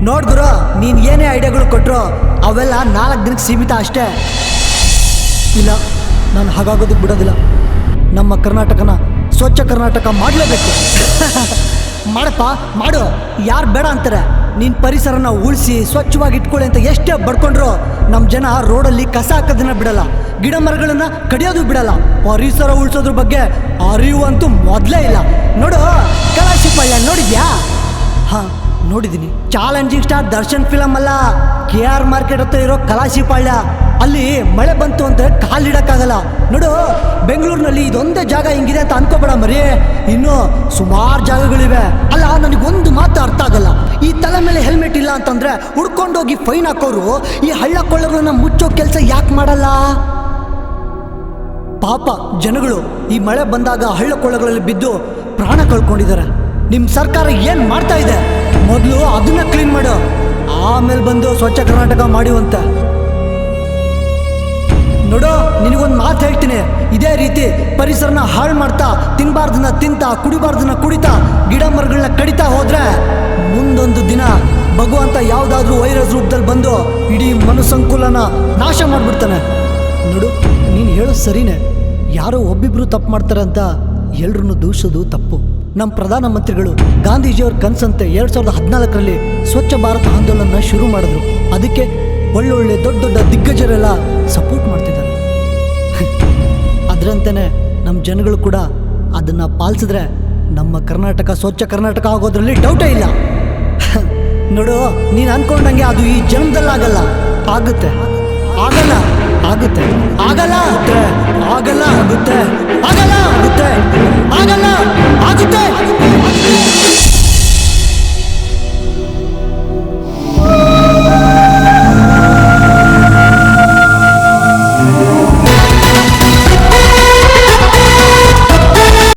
ನೋಡ್ ಗುರು, ನೀನು ಏನೇ ಐಡಿಯಾಗಳು ಕೊಟ್ಟರು ಅವೆಲ್ಲ 4 ದಿನಕ್ಕೆ ಸೀಮಿತ ಅಷ್ಟೇ. ಇಲ್ಲ, ನಾನು ಹಾಗಾಗೋದಕ್ಕೆ ಬಿಡೋದಿಲ್ಲ. ನಮ್ಮ ಕರ್ನಾಟಕನ ಸ್ವಚ್ಛ ಕರ್ನಾಟಕ ಮಾಡಲೇಬೇಕು. ಮಾಡಪ್ಪ ಮಾಡು, ಯಾರು ಬೇಡ ಅಂತಾರೆ. ನೀನು ಪರಿಸರನ ಉಳಿಸಿ ಸ್ವಚ್ಛವಾಗಿ ಇಟ್ಕೊಳ್ಳಿ ಅಂತ ಎಷ್ಟೇ ಬಡ್ಕೊಂಡ್ರು ನಮ್ಮ ಜನ ರೋಡಲ್ಲಿ ಕಸ ಹಾಕೋದನ್ನ ಬಿಡಲ್ಲ, ಗಿಡ ಮರಗಳನ್ನ ಕಡಿಯೋದು ಬಿಡಲ್ಲ. ಪರಿಸರ ಉಳಿಸೋದ್ರ ಬಗ್ಗೆ ಅರಿವು ಅಂತೂ ಮೊದಲೇ ಇಲ್ಲ. ನೋಡು, ಕಲಾಶಿಪಾಳ್ಯ ನೋಡಿದ್ಯಾ? ಹಾಂ, ನೋಡಿದ್ದೀನಿ. ಚಾಲೆಂಜಿಂಗ್ ಸ್ಟಾರ್ ದರ್ಶನ್ ಫಿಲಮ್ ಅಲ್ಲ, KR ಮಾರ್ಕೆಟ್ ಹತ್ರ ಇರೋ ಕಲಾಶಿಪಾಳ್ಯ. ಅಲ್ಲಿ ಮಳೆ ಬಂತು ಅಂದರೆ ಕಾಲಿಡಕ್ಕಾಗಲ್ಲ. ನೋಡು, ಬೆಂಗಳೂರಿನಲ್ಲಿ ಇದೊಂದೇ ಜಾಗ ಹಿಂಗಿದೆ ಅಂತ ಅನ್ಕೋಬೇಡ ಮರಿ, ಇನ್ನೂ ಸುಮಾರು ಜಾಗಗಳಿವೆ. ಅಲ್ಲ, ನನಗೊಂದು ಮಾತು ಅರ್ಥ ಆಗಲ್ಲ. ಈ ತಲೆ ಮೇಲೆ ಹೆಲ್ಮೆಟ್ ಇಲ್ಲ ಅಂತಂದ್ರೆ ಹುಡ್ಕೊಂಡೋಗಿ ಫೈನ್ ಹಾಕೋರು ಈ ಹಳ್ಳ ಕೊಳ್ಳಗಳನ್ನ ಮುಚ್ಚೋ ಕೆಲಸ ಯಾಕೆ ಮಾಡಲ್ಲ? ಪಾಪ ಜನಗಳು ಈ ಮಳೆ ಬಂದಾಗ ಹಳ್ಳ ಕೊಳ್ಳಗಳಲ್ಲಿ ಬಿದ್ದು ಪ್ರಾಣ ಕಳ್ಕೊಂಡಿದ್ದಾರೆ. ನಿಮ್ಮ ಸರ್ಕಾರ ಏನು ಮಾಡ್ತಾ ಇದೆ? ಮೊದಲು ಅದನ್ನ ಕ್ಲೀನ್ ಮಾಡು, ಆಮೇಲೆ ಬಂದು ಸ್ವಚ್ಛ ಕರ್ನಾಟಕ ಮಾಡಿವಂತ. ನೋಡು, ನಿನಗೊಂದು ಮಾತು ಹೇಳ್ತೀನಿ. ಇದೇ ರೀತಿ ಪರಿಸರನ ಹಾಳು ಮಾಡ್ತಾ, ತಿನ್ನಬಾರ್ದನ್ನ ತಿಂತಾ, ಕುಡಿಬಾರ್ದನ್ನ ಕುಡಿತಾ, ಗಿಡ ಮರಗಳನ್ನ ಕಡಿತಾ ಹೋದ್ರೆ ಮುಂದೊಂದು ದಿನ ಭಗವಂತ ಯಾವುದಾದ್ರೂ ವೈರಸ್ ರೂಪದಲ್ಲಿ ಬಂದು ಇಡೀ ಮನುಸಂಕುಲನ ನಾಶ ಮಾಡಿಬಿಡ್ತಾನೆ. ನೋಡು, ನೀನು ಹೇಳೋದು ಸರಿನೇ. ಯಾರೋ ಒಬ್ಬಿಬ್ರು ತಪ್ಪು ಮಾಡ್ತಾರೆ ಅಂತ ಎಲ್ರನ್ನೂ ದೂಷೋದು ತಪ್ಪು. ನಮ್ಮ ಪ್ರಧಾನಮಂತ್ರಿಗಳು ಗಾಂಧೀಜಿಯವ್ರ ಕನಸಂತೆ 2014ರಲ್ಲಿ ಸ್ವಚ್ಛ ಭಾರತ ಆಂದೋಲನ ಶುರು ಮಾಡಿದ್ರು. ಅದಕ್ಕೆ ಒಳ್ಳೊಳ್ಳೆ ದೊಡ್ಡ ದೊಡ್ಡ ದಿಗ್ಗಜರೆಲ್ಲ ಸಪೋರ್ಟ್ ಮಾಡ್ತಿದ್ದಾರೆ. ಅದರಂತೆಯೇ ನಮ್ಮ ಜನಗಳು ಕೂಡ ಅದನ್ನು ಪಾಲಿಸಿದ್ರೆ ನಮ್ಮ ಕರ್ನಾಟಕ ಸ್ವಚ್ಛ ಕರ್ನಾಟಕ ಆಗೋದ್ರಲ್ಲಿ ಡೌಟೇ ಇಲ್ಲ. ನೋಡು, ನೀನು ಅನ್ಕೊಂಡಂಗೆ ಅದು ಈ ಜನ್ಮದಲ್ಲಾಗಲ್ಲ. ಆಗುತ್ತೆ, ಆಗಲ್ಲ, ಆಗುತ್ತೆ, ಆಗಲ್ಲ, ಆಗಲ್ಲ, ಆಗುತ್ತೆ.